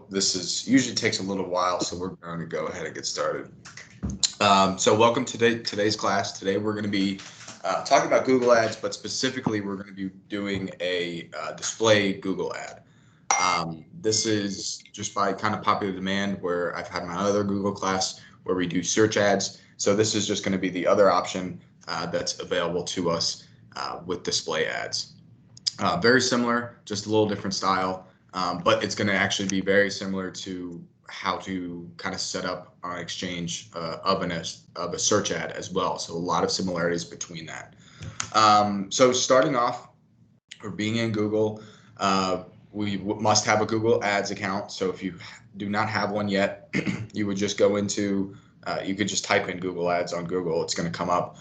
This is usually takes a little while, so we're going to go ahead and get started. So welcome to today's class. Today we're going to be talking about Google Ads, but specifically we're going to be doing a display Google ad. This is just by kind of popular demand where I've had my other Google class where we do search ads. So this is just going to be the other option that's available to us with display ads. Very similar, just a little different style, but it's going to actually be very similar to how to kind of set up an exchange of a search ad as well. So a lot of similarities between that. So starting off, or being in Google, we must have a Google Ads account. So if you do not have one yet, you would just go into, you could just type in Google Ads on Google. It's going to come up,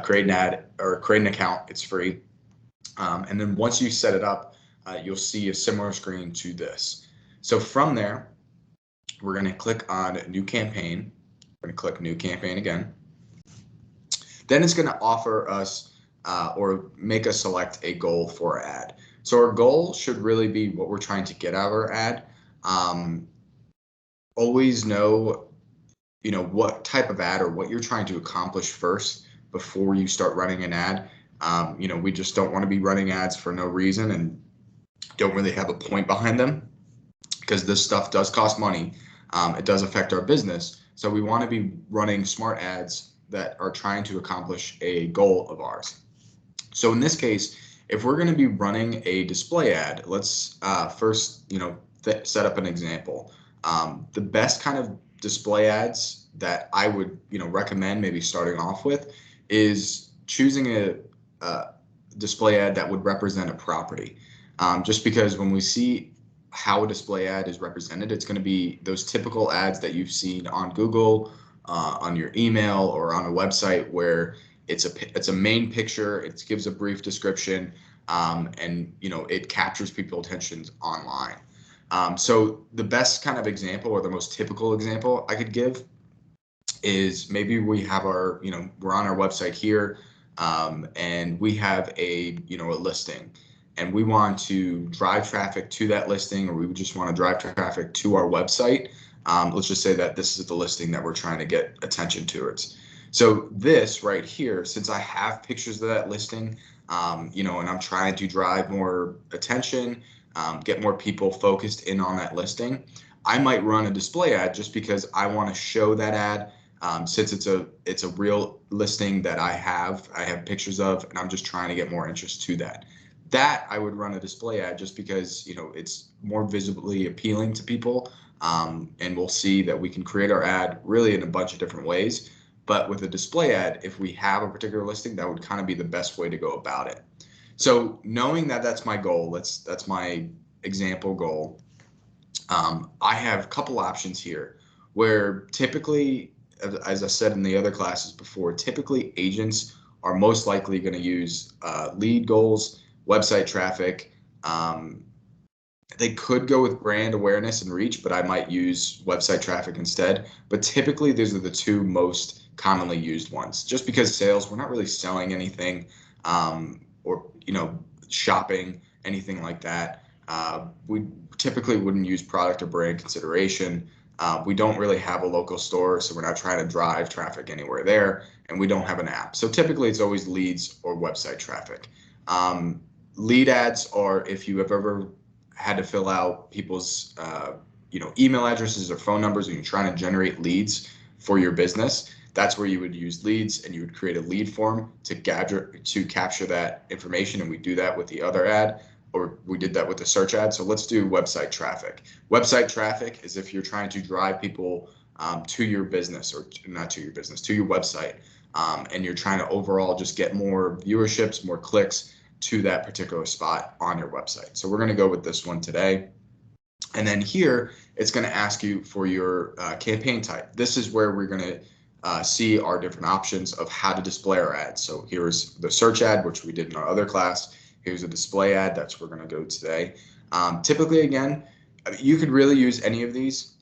create an ad or create an account. It's free. And then once you set it up, you'll see a similar screen to this. So from there, we're going to click on New Campaign. We're going to click New Campaign again. Then it's going to offer us or make us select a goal for our ad. So our goal should really be what we're trying to get out of our ad. Always know, what type of ad or what you're trying to accomplish first before you start running an ad. We just don't want to be running ads for no reason and don't really have a point behind them, because this stuff does cost money. It does affect our business. So we want to be running smart ads that are trying to accomplish a goal of ours. So in this case, if we're going to be running a display ad, let's first, set up an example. The best kind of display ads that I would, recommend maybe starting off with is choosing a display ad that would represent a property. Just because when we see how a display ad is represented, it's going to be those typical ads that you've seen on Google, on your email, or on a website where it's a main picture, it gives a brief description, and it captures people's attention online. So the best kind of example, or the most typical example I could give, is maybe we have our, we're on our website here, and we have a listing, and we want to drive traffic to that listing, or we just want to drive traffic to our website. Let's just say that this is the listing that we're trying to get attention towards. So this right here, since I have pictures of that listing, and I'm trying to drive more attention, get more people focused in on that listing, I might run a display ad just because I want to show that ad. Since it's a real listing that I have pictures of, and I'm just trying to get more interest to that. That I would run a display ad just because it's more visibly appealing to people, and we'll see that we can create our ad really in a bunch of different ways. But with a display ad, if we have a particular listing, that would kind of be the best way to go about it. So knowing that that's my goal, that's my example goal. I have a couple options here where typically, as I said in the other classes before, typically agents are most likely going to use lead goals, website traffic. They could go with brand awareness and reach, but I might use website traffic instead. But typically, these are the two most commonly used ones. Just because sales, we're not really selling anything, or shopping, anything like that. We typically wouldn't use product or brand consideration. We don't really have a local store, so we're not trying to drive traffic anywhere there, and we don't have an app. So typically it's always leads or website traffic. Lead ads are if you have ever had to fill out people's email addresses or phone numbers, and you're trying to generate leads for your business. That's where you would use leads, and you would create a lead form to capture that information, and we do that with the other ad, or we did that with the search ad. So let's do website traffic. Website traffic is if you're trying to drive people to your business, or not to your business, to your website, and you're trying to overall just get more viewerships, more clicks to that particular spot on your website. So we're going to go with this one today. And then here, it's going to ask you for your campaign type. This is where we're going to see our different options of how to display our ads. So here's the search ad, which we did in our other class. Here's a display ad. That's where we're going to go today. Typically, again, you could really use any of these.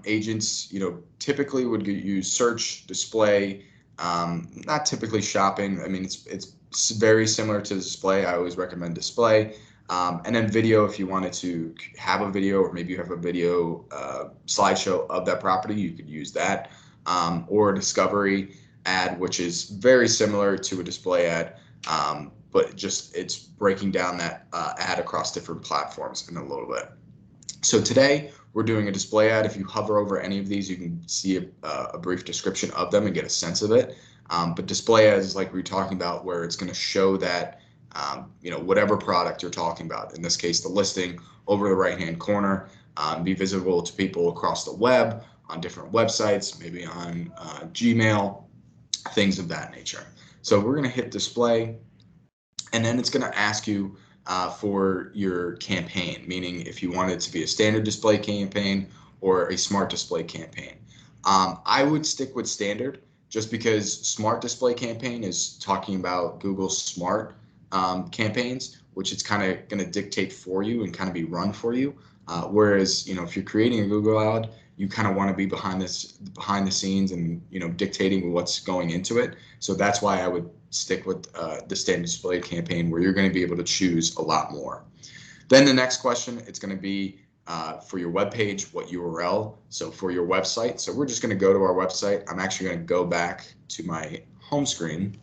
Agents, typically would use search, display, not typically shopping. I mean, it's very similar to display. I always recommend display. And then video, if you wanted to have a video, or maybe you have a video slideshow of that property, you could use that. Or a discovery ad, which is very similar to a display ad, but just it's breaking down that ad across different platforms in a little bit. So today we're doing a display ad. If you hover over any of these, you can see a brief description of them and get a sense of it. But display ads is like we were talking about, where it's going to show that whatever product you're talking about, in this case the listing, over the right hand corner, be visible to people across the web, on different websites, maybe on Gmail, things of that nature. So we're going to hit display, and then it's going to ask you for your campaign, meaning if you want it to be a standard display campaign or a smart display campaign. I would stick with standard, just because smart display campaign is talking about Google's smart campaigns, which it's kind of going to dictate for you and kind of be run for you. Whereas, if you're creating a Google ad, you kind of want to be behind the scenes and, dictating what's going into it. So that's why I would stick with the standard display campaign, where you're going to be able to choose a lot more. Then the next question, it's going to be for your web page, what URL? So for your website, so we're just going to go to our website. I'm actually going to go back to my home screen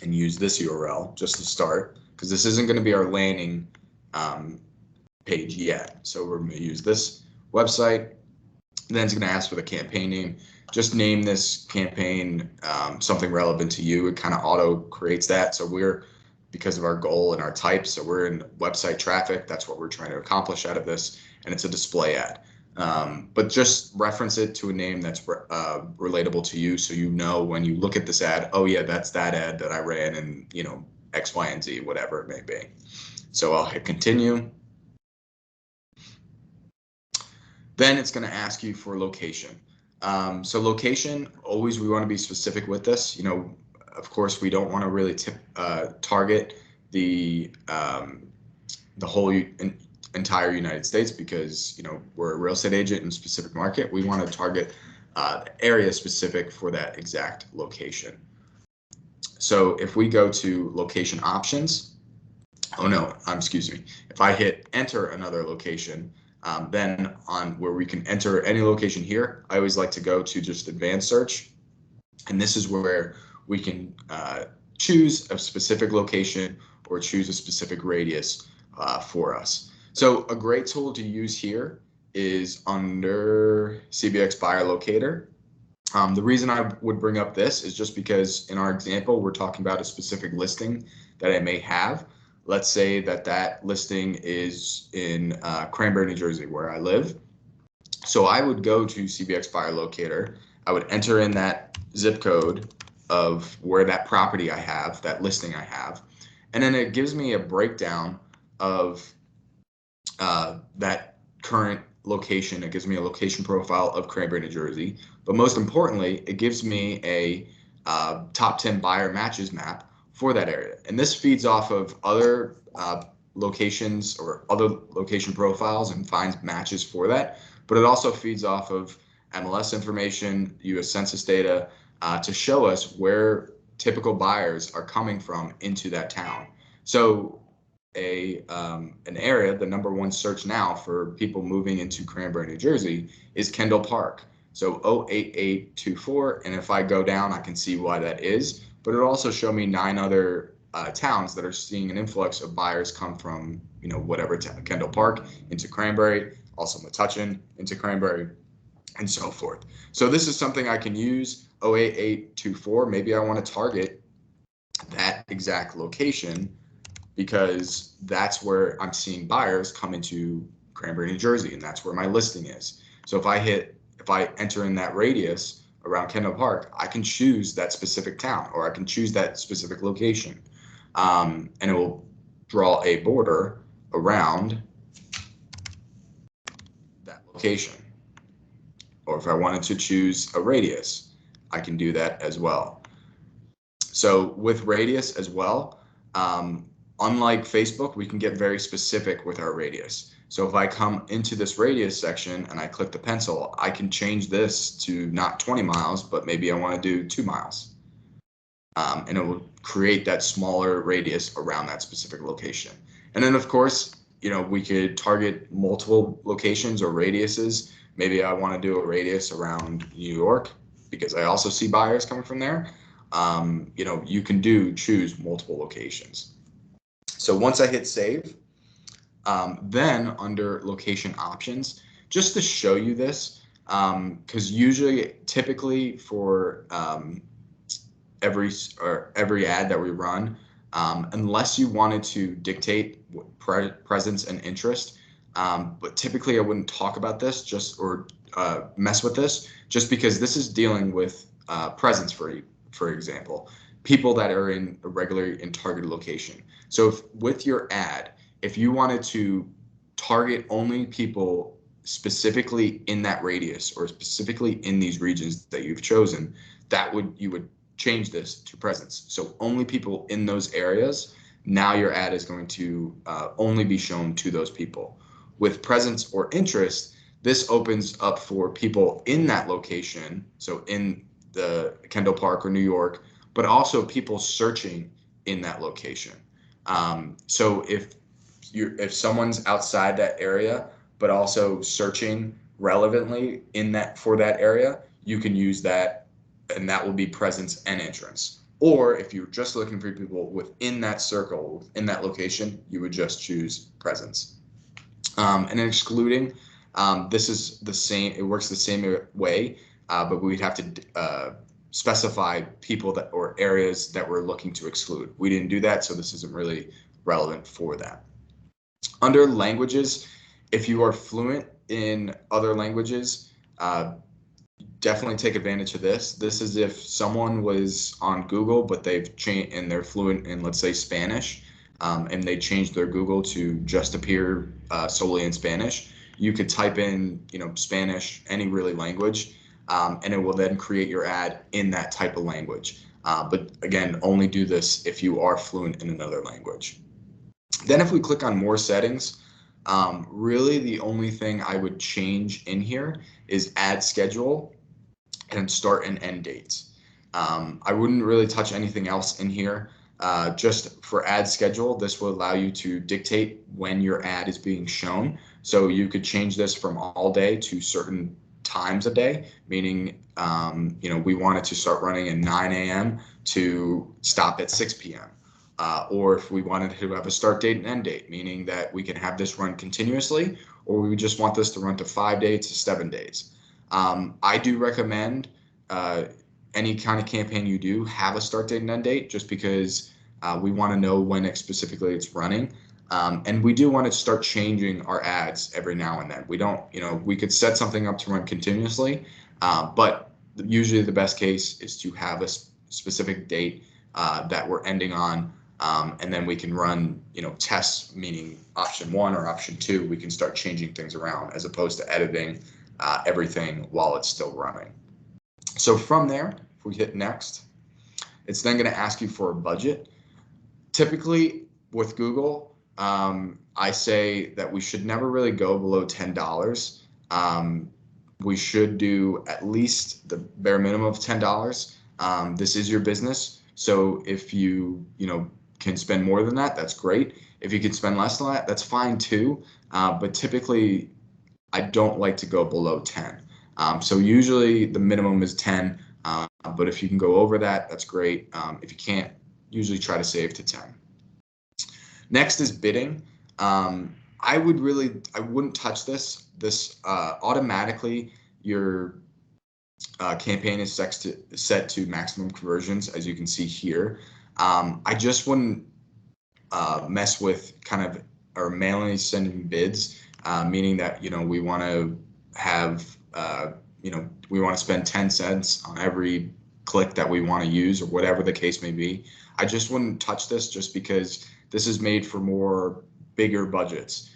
and use this URL just to start, because this isn't going to be our landing page yet. So we're going to use this website. Then it's going to ask for the campaign name. Just name this campaign something relevant to you. It kind of auto creates that. So we're, because of our goal and our type, so we're in website traffic. That's what we're trying to accomplish out of this. And it's a display ad. But just reference it to a name that's relatable to you, so when you look at this ad, oh yeah, that's that ad that I ran in, X, Y, and Z, whatever it may be. So I'll hit continue. Then it's going to ask you for location. So location, always we want to be specific with this. Of course, we don't want to really target the whole entire United States, because we're a real estate agent in a specific market. We want to target area specific for that exact location. So if we go to location options, if I hit enter another location, then on where we can enter any location here, I always like to go to just advanced search, and this is where we can choose a specific location or choose a specific radius for us. So a great tool to use here is under CBX Buyer Locator. The reason I would bring up this is just because in our example, we're talking about a specific listing that I may have. Let's say that listing is in Cranbury, New Jersey, where I live. So I would go to CBX Buyer Locator. I would enter in that zip code of where that property I have, that listing I have, and then it gives me a breakdown of that current location. It gives me a location profile of Cranbury, New Jersey, but most importantly, it gives me a top 10 buyer matches map for that area. And this feeds off of other locations or other location profiles and finds matches for that, but it also feeds off of MLS information, US Census data, to show us where typical buyers are coming from into that town. So an area, the #1 search now for people moving into Cranbury, New Jersey, is Kendall Park. So 08824, and if I go down, I can see why that is, but it'll also show me 9 other towns that are seeing an influx of buyers come from, whatever Kendall Park into Cranbury, also Metuchen into Cranbury, and so forth. So this is something I can use, 08824. Maybe I want to target that exact location, because that's where I'm seeing buyers come into Cranbury, New Jersey, and that's where my listing is. So if I enter in that radius around Kendall Park, I can choose that specific town, or I can choose that specific location, and it will draw a border around that location. Or if I wanted to choose a radius, I can do that as well. So with radius as well, unlike Facebook, we can get very specific with our radius. So if I come into this radius section and I click the pencil, I can change this to not 20 miles, but maybe I want to do 2 miles. And it will create that smaller radius around that specific location. And then of course, we could target multiple locations or radiuses. Maybe I want to do a radius around New York because I also see buyers coming from there. You can choose multiple locations. So once I hit save, then under location options, just to show you this, because typically for every ad that we run, unless you wanted to dictate presence and interest, but typically I wouldn't talk about this or mess with this, just because this is dealing with presence for example, people that are regularly in targeted location. So with your ad, if you wanted to target only people specifically in that radius or specifically in these regions that you've chosen, you would change this to presence. So only people in those areas. Now your ad is going to only be shown to those people. With presence or interest, this opens up for people in that location, so in the Kendall Park or New York, but also people searching in that location. So if someone's outside that area, but also searching relevantly for that area, you can use that, and that will be presence and entrance. Or if you're just looking for people within that circle, in that location, you would just choose presence. And excluding, this is the same. It works the same way, but we'd have to specify people or areas that we're looking to exclude. We didn't do that, so this isn't really relevant for that. Under languages, if you are fluent in other languages, definitely take advantage of this. This is if someone was on Google, but they've changed and they're fluent in, let's say, Spanish, and they changed their Google to just appear solely in Spanish. You could type in, Spanish, any really language, and it will then create your ad in that type of language. But again, only do this if you are fluent in another language. Then if we click on more settings, really the only thing I would change in here is ad schedule and start and end dates. I wouldn't really touch anything else in here. Just for ad schedule, this will allow you to dictate when your ad is being shown. So you could change this from all day to certain times a day, meaning, we want it to start running at 9 a.m. to stop at 6 p.m. Or if we wanted to have a start date and end date, meaning that we can have this run continuously, or we just want this to run to 5 days to 7 days. I do recommend any kind of campaign you do have a start date and end date, just because we want to know when specifically it's running. And we do want to start changing our ads every now and then. We don't, we could set something up to run continuously, but usually the best case is to have a specific date that we're ending on. And then we can run, tests, meaning option 1 or option 2. We can start changing things around as opposed to editing everything while it's still running. So from there, if we hit next, it's then going to ask you for a budget. Typically with Google, I say that we should never really go below $10. We should do at least the bare minimum of $10. This is your business. So if you, can spend more than that, that's great. If you can spend less than that, that's fine too. But typically, I don't like to go below 10. So usually the minimum is 10, but if you can go over that, that's great. If you can't, usually try to save to 10. Next is bidding. I wouldn't touch this. This automatically, your campaign is set to maximum conversions, as you can see here. I just wouldn't mess with or manually sending bids, meaning that, we want to have, we want to spend 10 cents on every click that we want to use, or whatever the case may be. I just wouldn't touch this, just because this is made for more bigger budgets.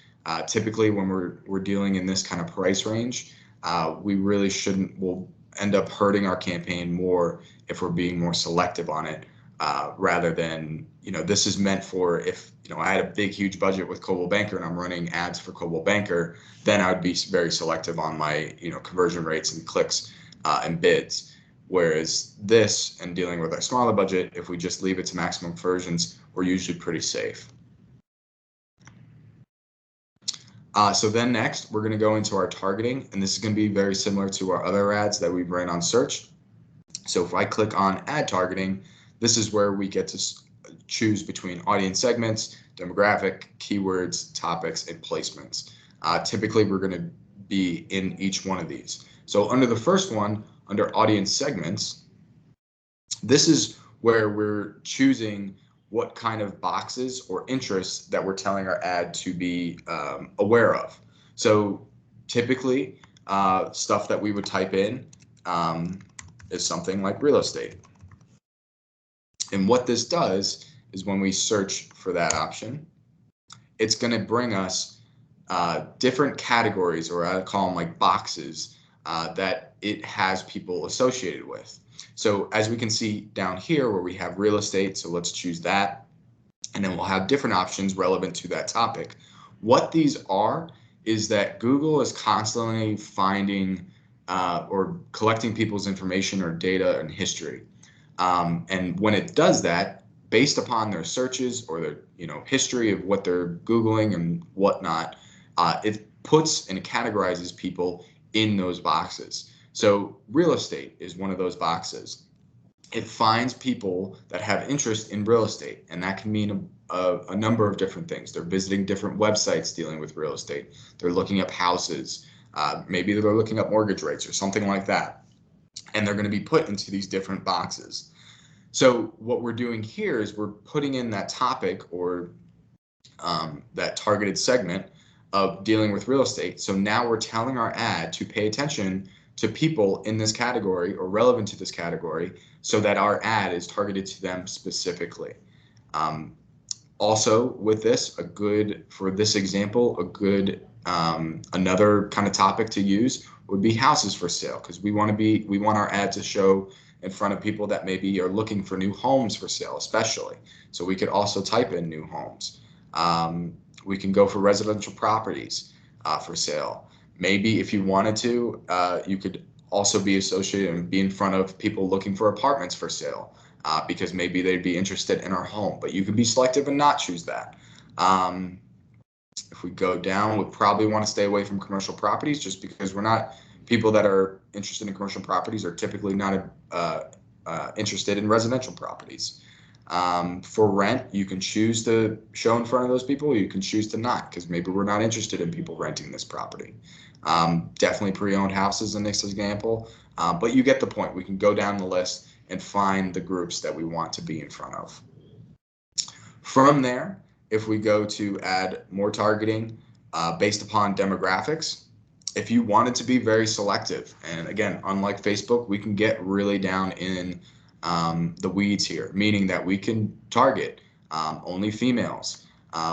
Typically when we're dealing in this kind of price range, we really shouldn't. We'll end up hurting our campaign more if we're being more selective on it, rather than, this is meant for if, I had a big, huge budget with Coldwell Banker and I'm running ads for Coldwell Banker, then I would be very selective on my, conversion rates and clicks and bids. Whereas this, and dealing with our smaller budget, if we just leave it to maximum conversions, we're usually pretty safe. So then next, we're going to go into our targeting, and this is going to be very similar to our other ads that we've ran on search. So if I click on ad targeting, this is where we get to choose between audience segments, demographic, keywords, topics, and placements. Typically, we're going to be in each one of these. So under the first one, under audience segments, this is where we're choosing what kind of boxes or interests that we're telling our ad to be aware of. So typically, stuff that we would type in is something like real estate. And what this does is when we search for that option, it's going to bring us different categories, or I call them like boxes, that it has people associated with. So as we can see down here where we have real estate, so let's choose that. And then we'll have different options relevant to that topic. What these are is that Google is constantly finding or collecting people's information or data and history. And when it does that, based upon their searches or their history of what they're Googling and whatnot, it puts and categorizes people in those boxes. So real estate is one of those boxes. It finds people that have interest in real estate, and that can mean a number of different things. They're visiting different websites dealing with real estate. They're looking up houses. Maybe they're looking up mortgage rates or something like that. And they're going to be put into these different boxes. So what we're doing here is we're putting in that topic or that targeted segment of dealing with real estate. So now we're telling our ad to pay attention to people in this category or relevant to this category so that our ad is targeted to them specifically. Also with this, for this example, another kind of topic to use would be houses for sale, because we want our ad to show in front of people that maybe are looking for new homes for sale, especially. So we could also type in new homes. We can go for residential properties for sale. Maybe if you wanted to, you could also be associated and be in front of people looking for apartments for sale, because maybe they'd be interested in our home, but you can be selective and not choose that. If we go down, we probably want to stay away from commercial properties, just because people that are interested in commercial properties are typically not interested in residential properties. For rent, you can choose to show in front of those people, or you can choose to not, because maybe we're not interested in people renting this property. Definitely pre-owned houses in this example, but you get the point. We can go down the list and find the groups that we want to be in front of. From there, if we go to add more targeting based upon demographics, if you wanted to be very selective, and again, unlike Facebook, we can get really down in the weeds here, meaning that we can target only females.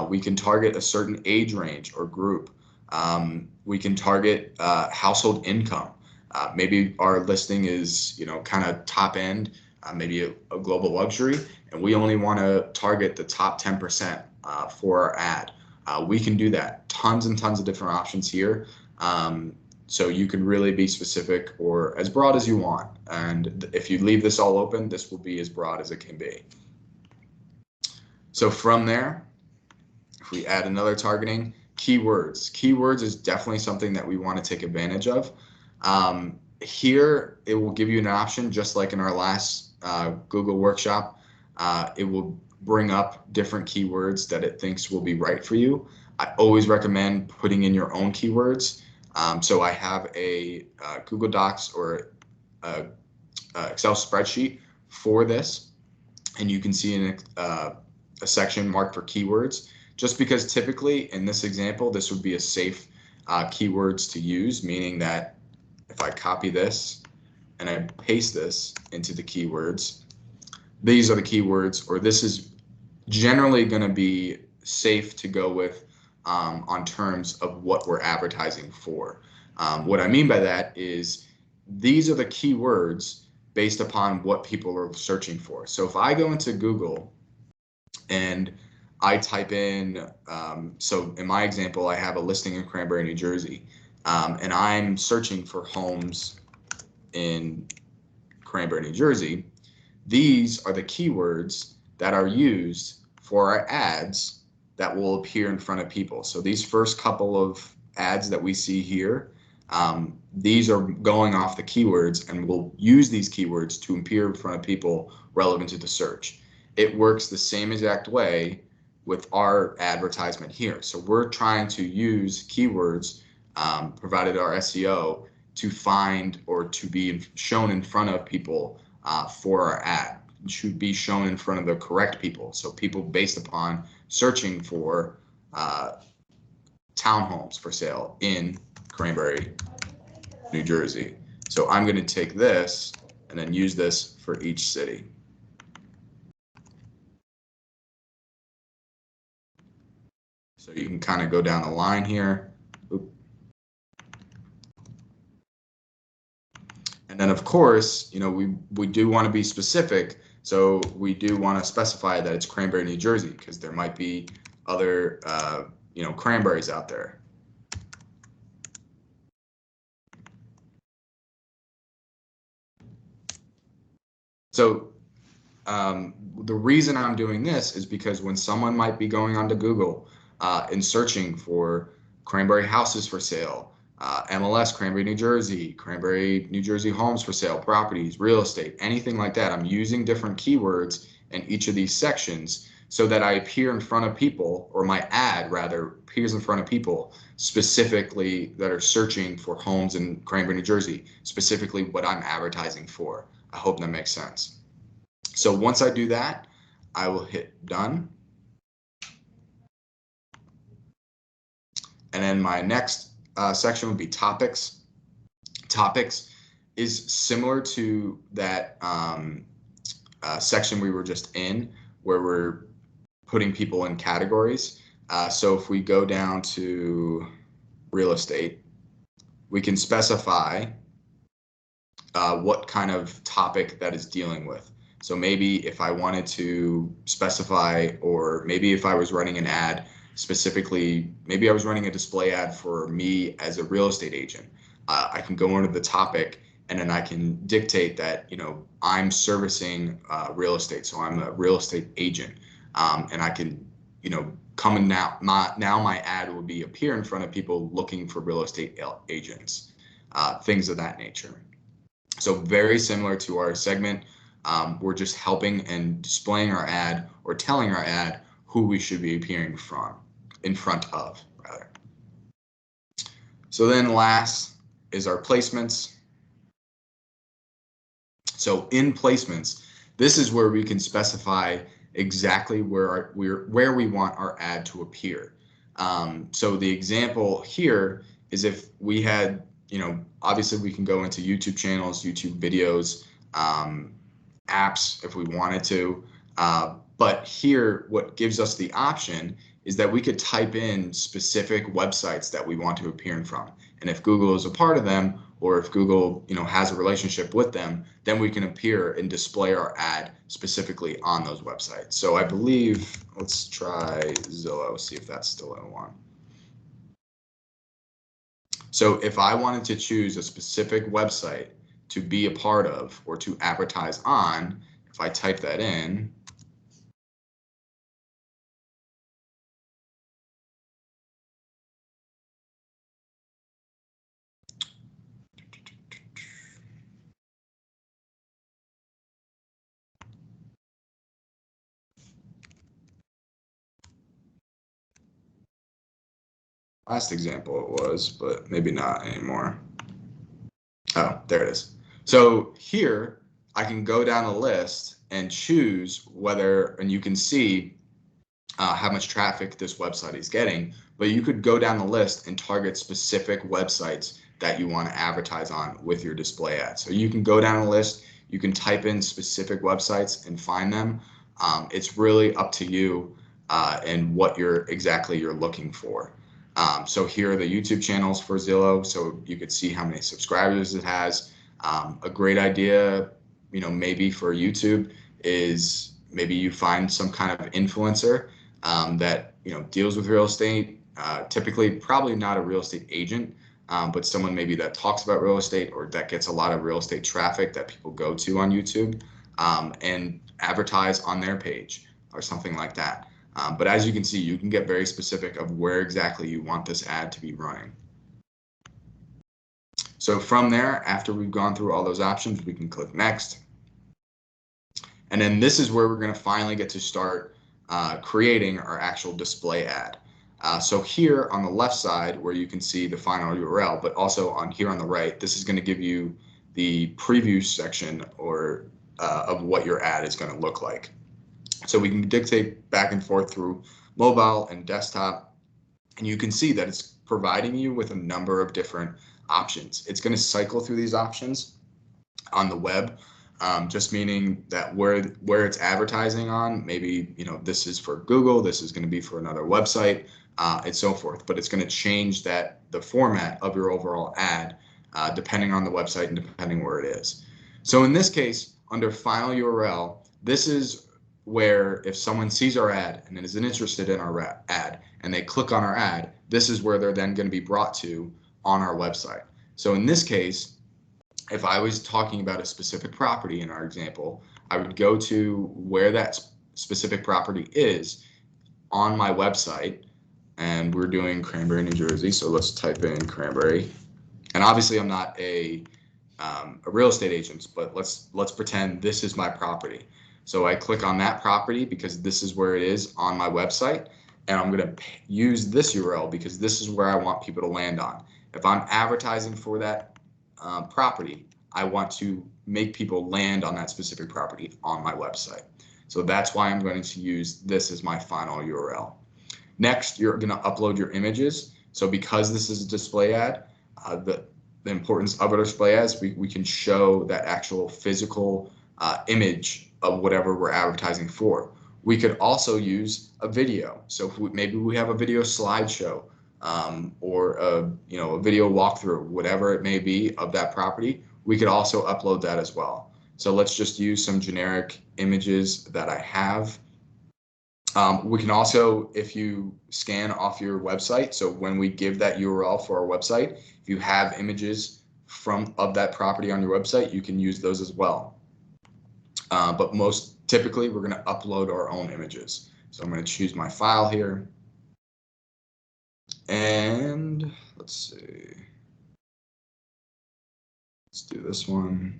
We can target a certain age range or group. We can target household income. Maybe our listing is, kind of top end, maybe a global luxury, and we only want to target the top 10% for our ad. We can do that. Tons and tons of different options here. So you can really be specific or as broad as you want. And if you leave this all open, this will be as broad as it can be. So from there, if we add another targeting, keywords. Keywords is definitely something that we want to take advantage of. Here, it will give you an option, just like in our last Google workshop. It will bring up different keywords that it thinks will be right for you. I always recommend putting in your own keywords. So I have a Google Docs or a Excel spreadsheet for this, and you can see in a section marked for keywords, just because typically in this example, this would be a safe keywords to use, meaning that if I copy this and I paste this into the keywords, these are the keywords, or this is generally going to be safe to go with on terms of what we're advertising for. What I mean by that is these are the keywords based upon what people are searching for. So if I go into Google and I type in, so in my example, I have a listing in Cranberry, New Jersey, and I'm searching for homes in Cranberry, New Jersey. These are the keywords that are used for our ads that will appear in front of people. So these first couple of ads that we see here, these are going off the keywords, and we'll use these keywords to appear in front of people relevant to the search. It works the same exact way with our advertisement here. So we're trying to use keywords, provided our SEO, to find or to be shown in front of people for our ad. It should be shown in front of the correct people. So people based upon searching for townhomes for sale in Cranberry, New Jersey. So I'm going to take this and then use this for each city. So you can kind of go down the line here. Oop. And then of course, you know, we do want to be specific. So we do want to specify that it's Cranberry, New Jersey, because there might be other, you know, cranberries out there. So the reason I'm doing this is because when someone might be going onto Google and searching for Cranberry houses for sale, MLS Cranberry, New Jersey homes for sale, properties, real estate, anything like that, I'm using different keywords in each of these sections so that I appear in front of people, or my ad rather appears in front of people specifically that are searching for homes in Cranberry, New Jersey, specifically what I'm advertising for. I hope that makes sense. So once I do that, I will hit done. And then my next section would be topics. Topics is similar to that section we were just in, where we're putting people in categories. So if we go down to real estate, we can specify what kind of topic that is dealing with. So maybe if I wanted to specify, or maybe if I was running an ad specifically, maybe I was running a display ad for me as a real estate agent, I can go into the topic and then I can dictate that, you know, I'm servicing real estate. So I'm a real estate agent, and I can, you know, come in now my ad will be appear in front of people looking for real estate agents, things of that nature. So very similar to our segment. We're just helping and displaying our ad, or telling our ad who we should be appearing in front of, rather. So then last is our placements. So in placements, this is where we can specify exactly where we want our ad to appear. So the example here is if we had, you know, obviously we can go into YouTube channels, YouTube videos, apps if we wanted to. But here, what gives us the option is that we could type in specific websites that we want to appear in from. And if Google is a part of them, or if Google, you know, has a relationship with them, then we can appear and display our ad specifically on those websites. So I believe, let's try Zillow, see if that's still in one. So if I wanted to choose a specific website to be a part of or to advertise on, if I type that in, last example it was, but maybe not anymore. Oh, there it is. So here I can go down the list and choose whether, and you can see how much traffic this website is getting, but you could go down the list and target specific websites that you want to advertise on with your display ad. So you can go down the list, you can type in specific websites and find them. It's really up to you and what you're looking for. So here are the YouTube channels for Zillow, so you could see how many subscribers it has. A great idea, you know, maybe for YouTube is maybe you find some kind of influencer that, you know, deals with real estate. Typically, probably not a real estate agent, but someone maybe that talks about real estate or that gets a lot of real estate traffic that people go to on YouTube, and advertise on their page or something like that. But as you can see, you can get very specific of where exactly you want this ad to be running. So from there, after we've gone through all those options, we can click next. And then this is where we're going to finally get to start creating our actual display ad. So here on the left side where you can see the final URL, but also on here on the right, this is going to give you the preview section or of what your ad is going to look like. So we can dictate back and forth through mobile and desktop, and you can see that it's providing you with a number of different options. It's going to cycle through these options on the web, just meaning that where it's advertising on, maybe this is for Google, this is going to be for another website, and so forth. But it's going to change the format of your overall ad depending on the website and depending where it is. So in this case, under final URL, this is where if someone sees our ad and isn't interested in our ad and they click on our ad, this is where they're then going to be brought to on our website. So in this case, if I was talking about a specific property in our example, I would go to where that specific property is on my website, and we're doing Cranberry, New Jersey. So let's type in Cranberry. And obviously I'm not a real estate agent, but let's pretend this is my property. So I click on that property because this is where it is on my website, and I'm going to use this URL because this is where I want people to land on. If I'm advertising for that property, I want to make people land on that specific property on my website. So that's why I'm going to use this as my final URL. Next, you're going to upload your images. So because this is a display ad, the importance of a display ads, we can show that actual physical image of whatever we're advertising for. We could also use a video. So if maybe we have a video slideshow or a video walkthrough, whatever it may be of that property, we could also upload that as well. So let's just use some generic images that I have. We can also, if you scan off your website, so when we give that URL for our website, if you have images of that property on your website, you can use those as well. But most typically, we're going to upload our own images. So I'm going to choose my file here. And let's see. Let's do this one.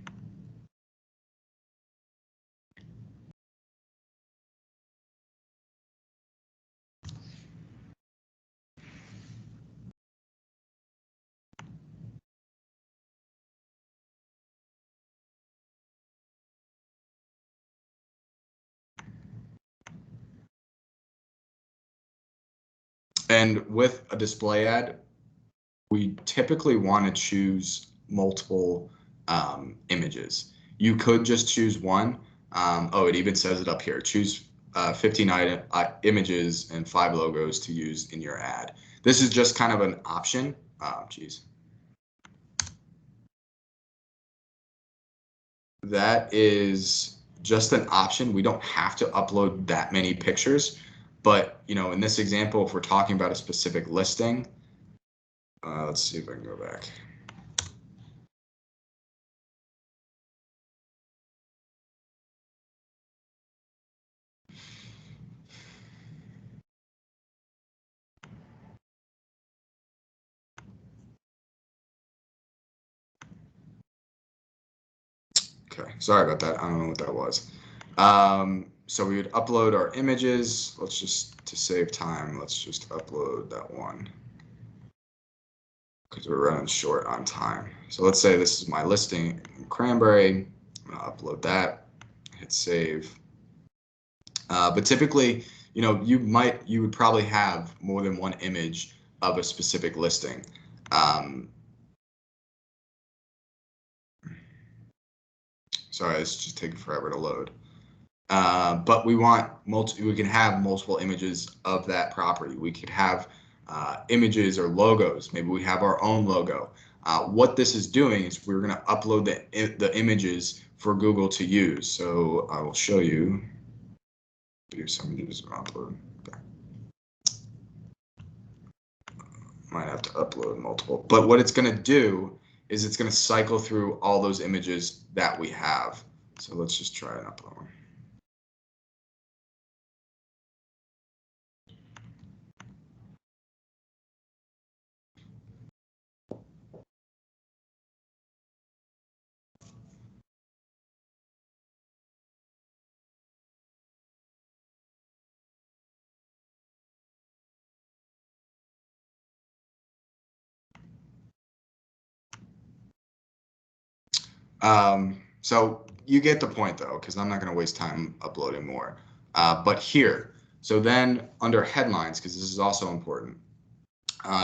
And with a display ad, we typically want to choose multiple images. You could just choose one. Oh, it even says it up here. Choose 15 images and 5 logos to use in your ad. This is just kind of an option. That is just an option. We don't have to upload that many pictures. But, in this example, if we're talking about a specific listing, let's see if I can go back. Okay, sorry about that. I don't know what that was. So we would upload our images. Let's just, to save time, let's just upload that one because we're running short on time. So let's say this is my listing in Cranberry. I'm gonna upload that, hit save. But typically, you would probably have more than one image of a specific listing. Sorry, it's just taking forever to load. But we can have multiple images of that property. We could have images or logos. Maybe we have our own logo. What this is doing is we're going to upload the images for Google to use. So I will show you. Do some images upload. Okay. Might have to upload multiple. But what it's going to do is it's going to cycle through all those images that we have. So let's just try and upload one. So you get the point though, because I'm not going to waste time uploading more. But here, so then under headlines, because this is also important,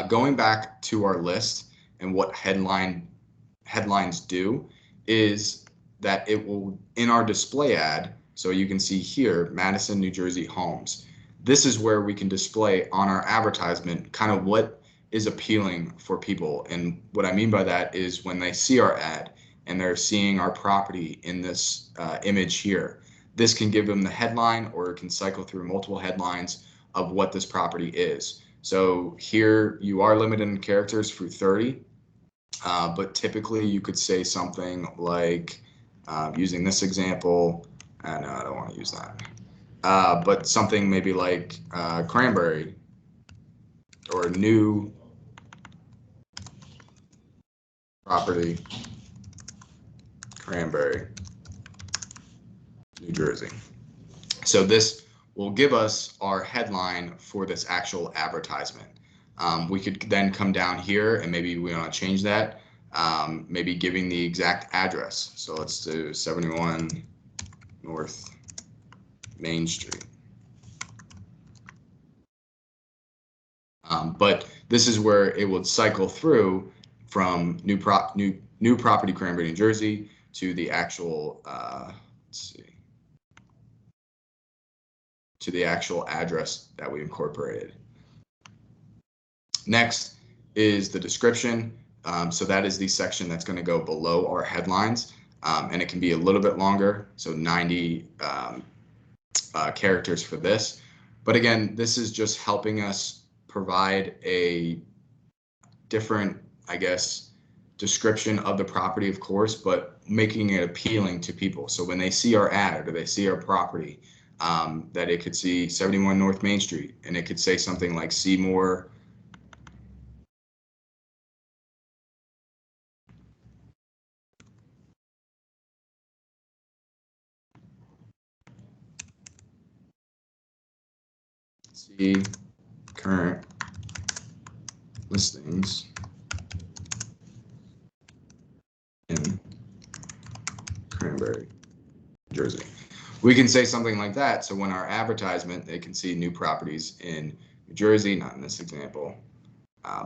going back to our list and what headlines do is that it will, in our display ad, so you can see here, Madison, New Jersey homes. This is where we can display on our advertisement kind of what is appealing for people. And what I mean by that is when they see our ad and they're seeing our property in this image here, this can give them the headline, or it can cycle through multiple headlines of what this property is. So here you are limited in characters through 30, but typically you could say something like, using this example, no, I don't want to use that, but something maybe like cranberry or new property, Cranberry, New Jersey. So this will give us our headline for this actual advertisement. We could then come down here and maybe we want to change that, maybe giving the exact address. So let's do 71 North Main Street. But this is where it would cycle through from new property, Cranberry, New Jersey, to the actual, let's see, to the actual address that we incorporated. Next is the description. So that is the section that's going to go below our headlines, and it can be a little bit longer, so 90 characters for this. But again, this is just helping us provide a different, I guess, description of the property, of course, but making it appealing to people. So when they see our ad or they see our property, that it could see 71 North Main Street, and it could say something like Seymour see current listings in Cranberry, New Jersey. We can say something like that, so when our advertisement, they can see new properties in New Jersey, not in this example,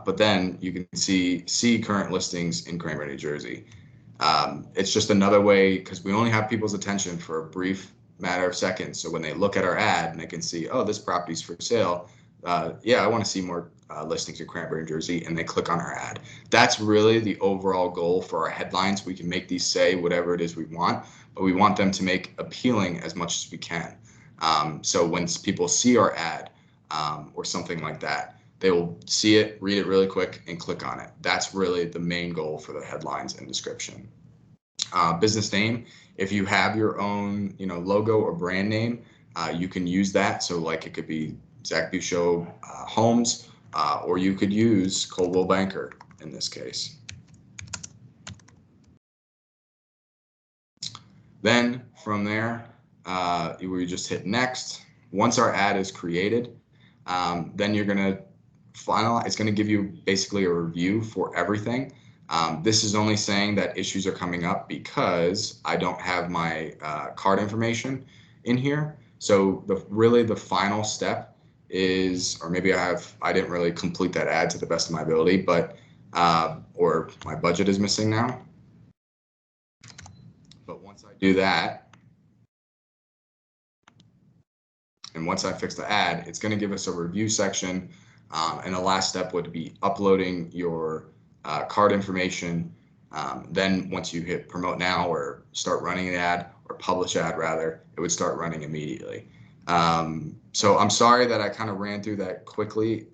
but then you can see current listings in Cranberry, New Jersey. It's just another way, because we only have people's attention for a brief matter of seconds. So when they look at our ad and they can see, oh, this property's for sale, yeah, I want to see more listings in Cranberry, New Jersey, and they click on our ad. That's really the overall goal for our headlines. We can make these say whatever it is we want, but we want them to make appealing as much as we can. So when people see our ad or something like that, they will see it, read it really quick, and click on it. That's really the main goal for the headlines and description. Business name, if you have your own, logo or brand name, you can use that. So like it could be Zach Bouchot Homes, or you could use Coldwell Banker in this case. Then from there, we just hit next. Once our ad is created, then you're going to finalize. It's going to give you basically a review for everything. This is only saying that issues are coming up because I don't have my card information in here. So really the final step is, or maybe I didn't really complete that ad to the best of my ability, but or my budget is missing now. But once I do that, and once I fix the ad, it's going to give us a review section. And the last step would be uploading your card information. Then once you hit promote now or start running an ad, or publish ad rather, it would start running immediately. So I'm sorry that I kind of ran through that quickly.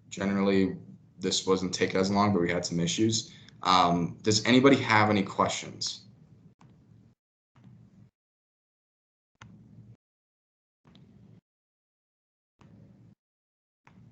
Generally, this wasn't take as long, but we had some issues. Does anybody have any questions?